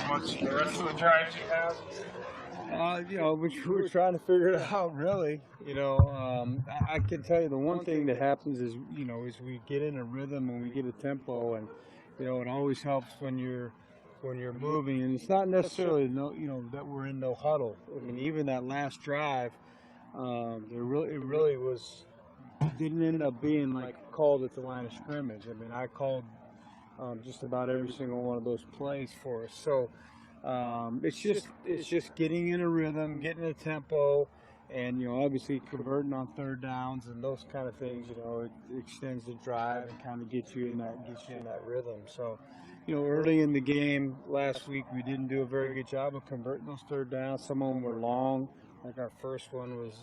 much the rest of the drives you have? We're trying to figure it out, really. I can tell you the one thing that happens is, is we get in a rhythm and we get a tempo, and it always helps when you're moving. And it's not necessarily that we're in no huddle. I mean, even that last drive, it really was didn't end up being like called at the line of scrimmage. I mean, I called just about every single one of those plays for us. So. It's just getting in a rhythm, getting a tempo, and obviously converting on third downs and those kind of things. It extends the drive and kind of gets you in that rhythm. So, early in the game last week we didn't do a very good job of converting those third downs. Some of them were long, like our first one was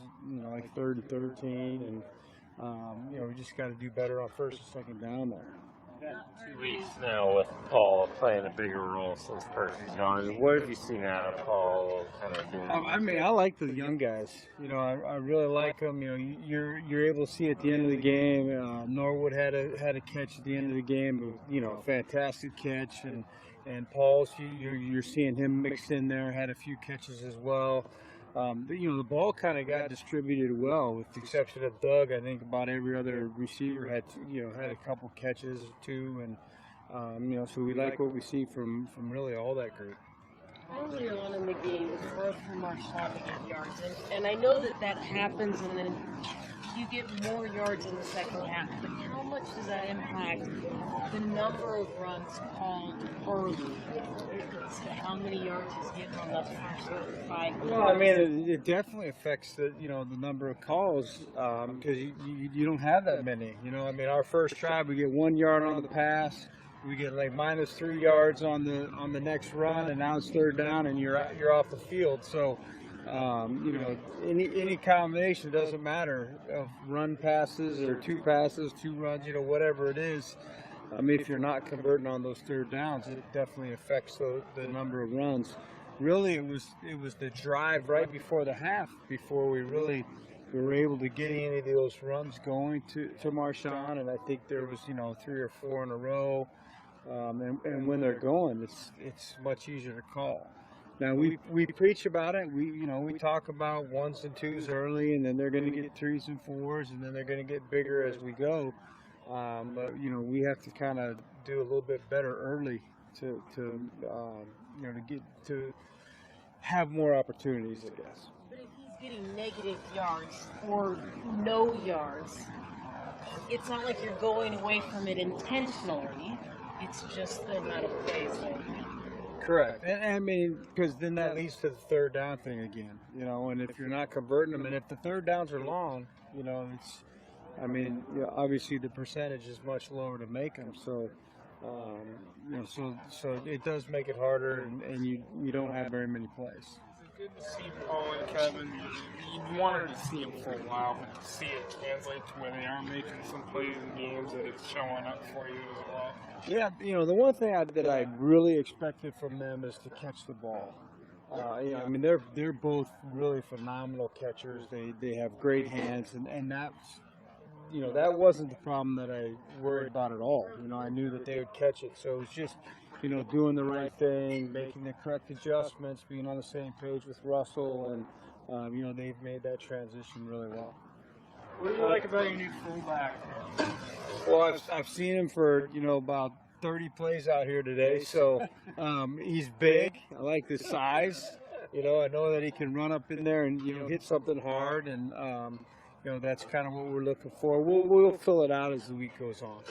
like 3rd and 13, and we just got to do better on first and second down there. 2 weeks now with Paul playing a bigger role since Percy's gone. What have you seen out of Paul kind of doing? I mean, I like the young guys. I really like them. You're able to see at the end of the game. Norwood had a catch at the end of the game. Fantastic catch, and Paul's you're seeing him mixed in there. Had a few catches as well. The ball kind of got distributed well, with the exception of Doug. I think about every other receiver had a couple catches too, and so we like what we see from really all that group. Early on in the game, it's hard for Marshawn to get yards, and I know that happens, and then you get more yards in the second half. But how much does that impact the number of runs called early? How many yards he's getting on the first 5? Well, I mean, it definitely affects the number of calls because you don't have that many. I mean, our first drive we get 1 yard on the pass. We get like -3 yards on the next run, and now it's third down, and you're off the field. So, any combination, doesn't matter, of run passes or 2 passes, 2 runs, whatever it is. I mean, if you're not converting on those third downs, it definitely affects the number of runs. Really, it was the drive right before the half before we were able to get any of those runs going to Marshawn, and I think there was 3 or 4 in a row. And when they're going, it's much easier to call. Now we preach about it. We talk about 1s and 2s early, and then they're going to get 3s and 4s, and then they're going to get bigger as we go. But we have to kind of do a little bit better early to get to have more opportunities, I guess. But if he's getting negative yards or no yards, it's not like you're going away from it intentionally. It's just the amount of plays. Correct. And I mean, because then that leads to the third down thing again, and if you're not converting them, and if the third downs are long, obviously the percentage is much lower to make them. So, so it does make it harder, and you don't have very many plays. Good to see Paul and Kevin. You wanted to see them for a while, but to see it translate to where they are making some plays in games, that it's showing up for you as well. Yeah, the one thing that I really expected from them is to catch the ball. I mean, they're both really phenomenal catchers. They have great hands, and that's that wasn't the problem that I worried about at all. I knew that they would catch it, so it was just doing the right thing, making the correct adjustments, being on the same page with Russell, and they've made that transition really well. What do you like about your new fullback? Well, I've seen him for about 30 plays out here today, so he's big. I like the size. I know that he can run up in there and hit something hard, and that's kind of what we're looking for. We'll fill it out as the week goes on.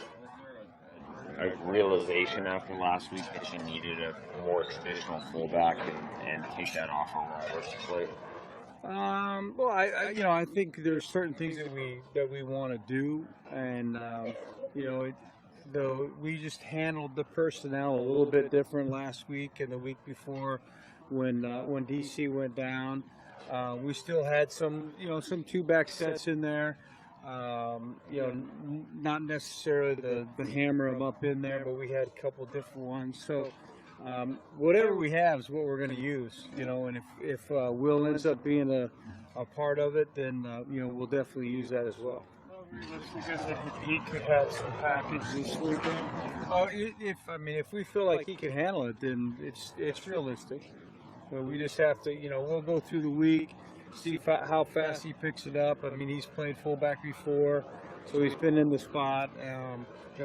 A realization after last week that you needed a more traditional fullback and take that off of Roberts' plate? Well, I think there's certain things that we want to do, and we just handled the personnel a little bit different last week and the week before when DC went down. We still had some 2-back sets in there. Not necessarily the hammer them up in there, but we had a couple different ones. So whatever we have is what we're going to use, and if Will ends up being a part of it, then we'll definitely use that as well. Well, Because he could have some package this weekend. Oh, if we feel like he can handle it, then it's realistic. But we just have to, we'll go through the week, see how fast he picks it up. I mean, he's played fullback before, so he's been in the spot.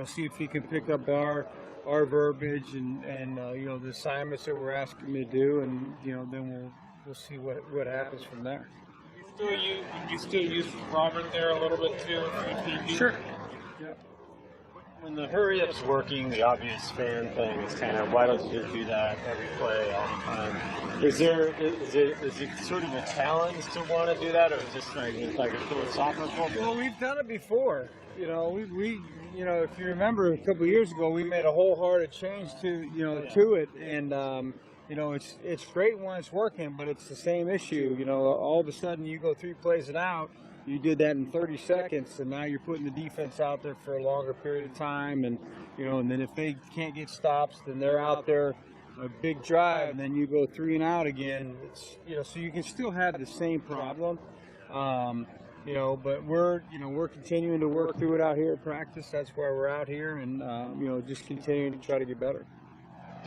See if he can pick up our verbiage and the assignments that we're asking him to do, and then we'll see what happens from there. You still use Robert there a little bit too? Sure. Yeah. When the hurry up's working, the obvious fan thing is kind of, why don't you just do that every play all the time? Is it sort of a challenge to want to do that, or is this like a philosophical? Well, we've done it before. We if you remember a couple of years ago, we made a wholehearted change to it, and it's great when it's working, but it's the same issue. All of a sudden you go 3 plays and out. You did that in 30 seconds, and now you're putting the defense out there for a longer period of time, and and then if they can't get stops, then they're out there a big drive, and then you go 3 and out again. So you can still have the same problem, but we're continuing to work through it out here at practice. That's why we're out here, and just continuing to try to get better.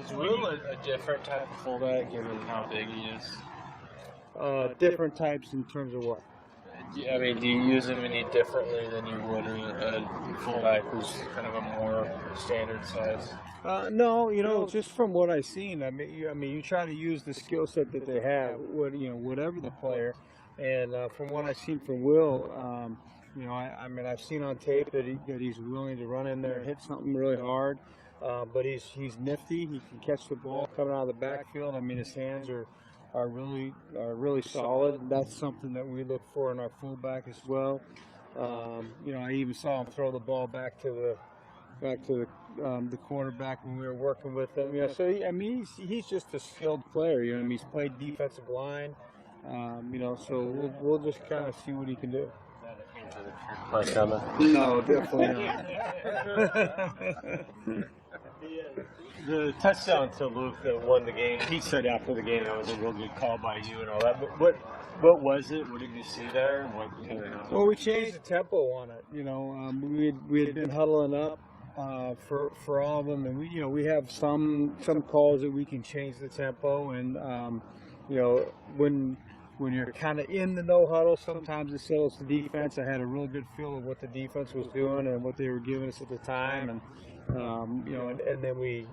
Is Will a different type of fullback given how big he is? Different types in terms of what? I mean, do you use him any differently than you would a fullback who's kind of a more standard size? No, just from what I've seen, I mean, you try to use the skill set that they have, whatever the player, and from what I've seen from Will, I've seen on tape that he's willing to run in there and hit something really hard, but he's nifty. He can catch the ball coming out of the backfield. I mean, his hands are really solid. That's something that we look for in our fullback as well. I even saw him throw the ball back to the quarterback when we were working with him. He's just a skilled player. He's played defensive line. So we'll just kind of see what he can do. No, definitely not. The touchdown to Luke that won the game, he said after the game that was a real good call by you and all that. But what was it? What did you see there? Well, we changed the tempo on it. We had been huddling up for all of them, and we have some calls that we can change the tempo, and when you're kind of in the no huddle, sometimes it settles the defense. I had a real good feel of what the defense was doing and what they were giving us at the time, and and then we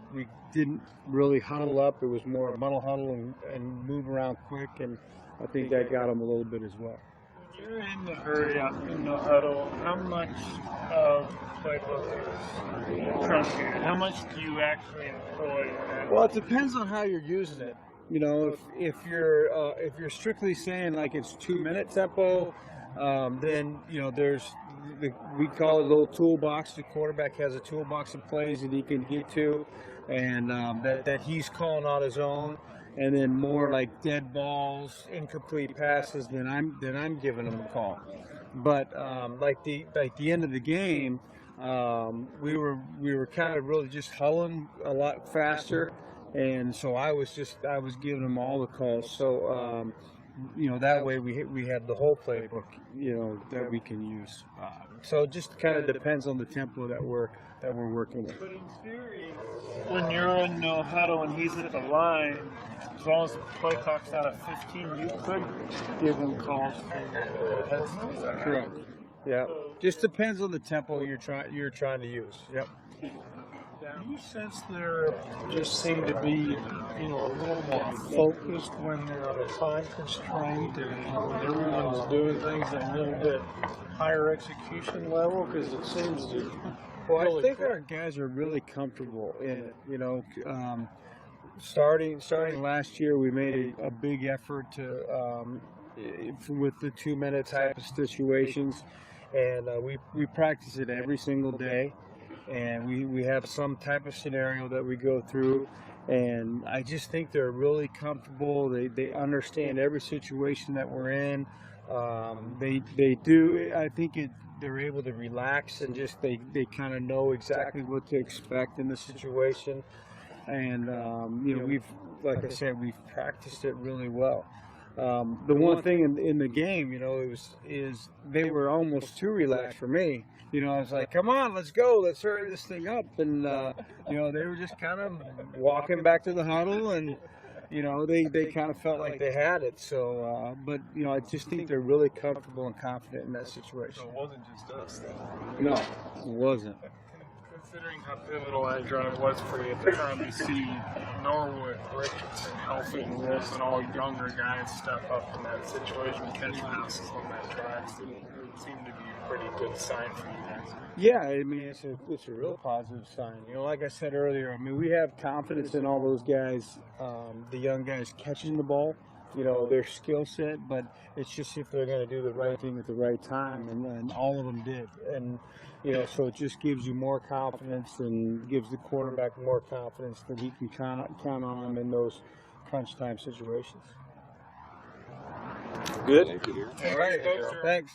didn't really huddle up. It was more a muddle huddle and move around quick, and I think that got them a little bit as well. When you're in the hurry up, in the huddle, how much of playbook is truncated? How much do you actually employ? Well, it depends on how you're using it. If you're strictly saying like it's 2-minute tempo, then we call it a little toolbox. The quarterback has a toolbox of plays that he can get to, and that he's calling on his own. And then more like dead balls, incomplete passes, then I'm giving him a call. But like the end of the game, we were kind of really just huddling a lot faster. And so I was giving them all the calls. So, that way we have the whole playbook, that we can use. So it just kind of depends on the tempo that we're working with. But in theory, when you're in no huddle and he's at the line, as long as the play clock's out of 15, you could give him calls for heads. Correct. Yeah. Just depends on the tempo you're trying to use. Yep. Do you sense there just seem to be, a little more focused when they're on a time constraint and when everyone's doing things at a little bit higher execution level? Because it seems to. Well, I think our guys are really comfortable in it. Starting last year, we made a big effort to with the 2-minute type of situations, and we practice it every single day. And we have some type of scenario that we go through, and I just think they're really comfortable. They understand every situation that we're in. They do. I think they're able to relax and just they kind of know exactly what to expect in the situation. And like I said, we've practiced it really well. The one thing in the game, is they were almost too relaxed for me. I was like, come on, let's go, let's hurry this thing up. And, they were just kind of walking back to the huddle, and, they kind of felt like they had it. So, but, I just think they're really comfortable and confident in that situation. So it wasn't just us, then. No, it wasn't. Considering how pivotal Adrian was for you at the time to see Norwood, Richardson, Elfie, and Wilson, all younger guys step up in that situation, catch passes on that drive, it seemed to be a pretty good sign for you guys. Yeah, I mean, it's a real positive sign. Like I said earlier, I mean, we have confidence in all those guys, the young guys catching the ball, their skill set, but it's just if they're going to do the right thing at the right time, and all of them did. And, so it just gives you more confidence and gives the quarterback more confidence that he can count on them in those crunch time situations. Good. All right. Thanks.